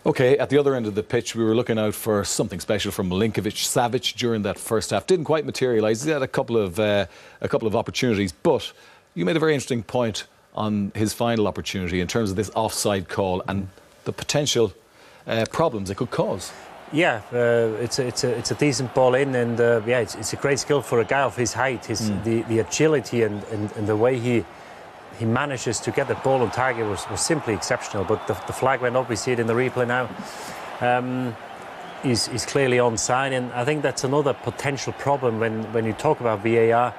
Okay, at the other end of the pitch, we were looking out for something special from Milinkovic-Savic during that first half. Didn't quite materialise. He had a couple of opportunities, but you made a very interesting point on his final opportunity in terms of this offside call and the potential problems it could cause. Yeah, it's a decent ball in, and yeah, it's a great skill for a guy of his height. The agility and the way he manages to get the ball on target was simply exceptional. But the flag went up. We see it in the replay now. He's clearly onside, and I think that's another potential problem when you talk about VAR,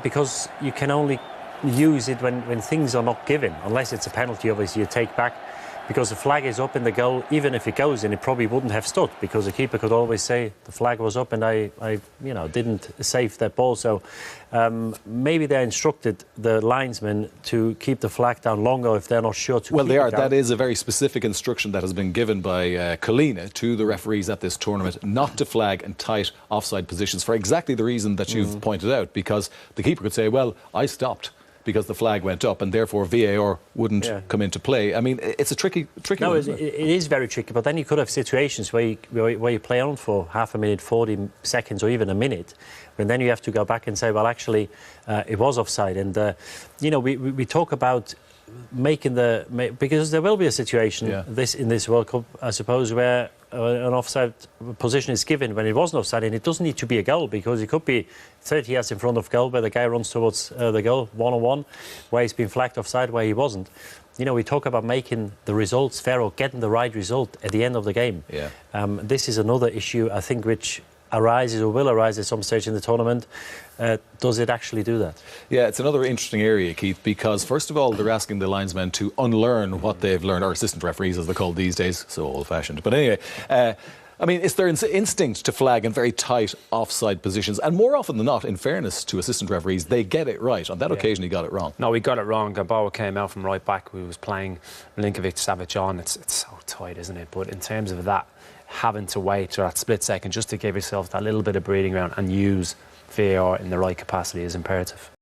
because you can only use it when things are not given, unless it's a penalty. Obviously, you take back. Because the flag is up in the goal, even if it goes in, it probably wouldn't have stood, because the keeper could always say the flag was up and I didn't save that ball. So maybe they instructed the linesmen to keep the flag down longer if they're not sure to. Well, keep they are. It down. That is a very specific instruction that has been given by Kalina to the referees at this tournament, not to flag in tight offside positions for exactly the reason that you've pointed out, because the keeper could say, well, I stopped because the flag went up, and therefore VAR wouldn't come into play. I mean, it's a tricky no, one, it is very tricky, but then you could have situations where you play on for half a minute, 40 seconds, or even a minute, and then you have to go back and say, well, actually, it was offside. And, we talk about making because there will be a situation in this World Cup, I suppose, where an offside position is given when it wasn't offside, and it doesn't need to be a goal, because it could be 30 yards in front of goal where the guy runs towards the goal one-on-one, where he's been flagged offside where he wasn't. We talk about making the results fair, or getting the right result at the end of the game. Yeah. This is another issue, I think, which arises or will arise at some stage in the tournament. Does it actually do that? Yeah, it's another interesting area, Keith, because first of all, they're asking the linesmen to unlearn what they've learned, or assistant referees as they're called these days, so old-fashioned. But anyway, I mean, it's their instinct to flag in very tight offside positions, and more often than not, in fairness to assistant referees, they get it right. On that occasion, he got it wrong. No, he got it wrong. Gamboa came out from right back. We was playing Milinkovic-Savic on. It's so tight, isn't it? But in terms of that, having to wait for that split second just to give yourself that little bit of breathing ground and use VAR in the right capacity is imperative.